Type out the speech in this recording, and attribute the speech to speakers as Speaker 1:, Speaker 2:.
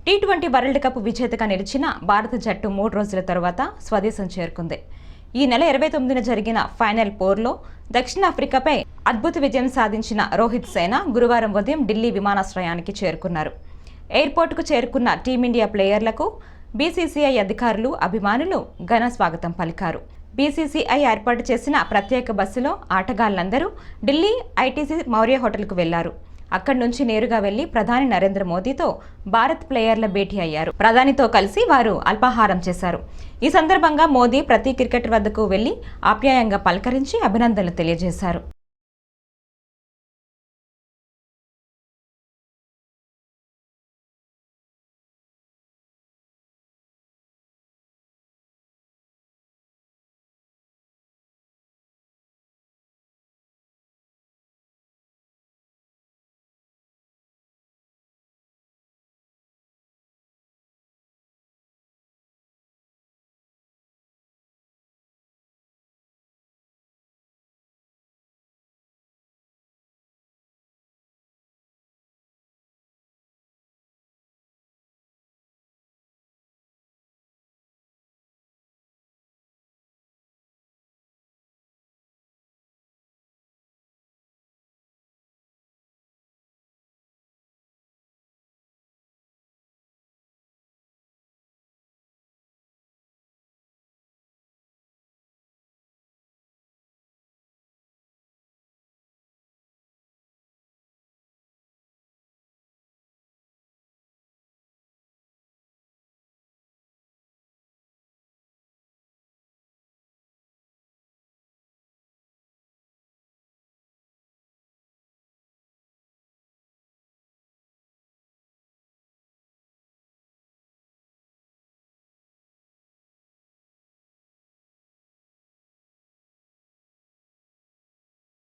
Speaker 1: T20 world cup విజేతగా నిలిచిన భారత జట్టు 3 రోజుల తర్వాత స్వదేశం చేరుకుంది. ఈ నెల 29న జరిగిన ఫైనల్ పోర్లో దక్షిణాఫ్రికాపై అద్భుత విజయం సాధించిన రోహిత్ సేన గురువారం ఉదయం ఢిల్లీ విమానాశ్రయానికి చేరుకున్నారు. ఎయిర్పోర్టుకు చేరుకున్న టీమిండియా ప్లేయర్లకు బీసీసీఐ అధికారులు, అభిమానులు ఘన స్వాగతం పలికారు. బీసీసీఐ ఏర్పాటు చేసిన ప్రత్యేక బస్సులో ఆటగాళ్లందరూ ఢిల్లీ ఐటీసీ మౌర్య హోటల్కు వెళ్లారు. అక్కడి నుంచి నేరుగా వెళ్లి ప్రధాని నరేంద్ర మోదీతో భారత్ ప్లేయర్ల భేటీ అయ్యారు. ప్రధానితో కలిసి వారు అల్పాహారం చేశారు. ఈ సందర్భంగా మోదీ ప్రతి క్రికెటర్ వద్దకు వెళ్లి ఆప్యాయంగా పలకరించి అభినందనలు తెలియజేశారు.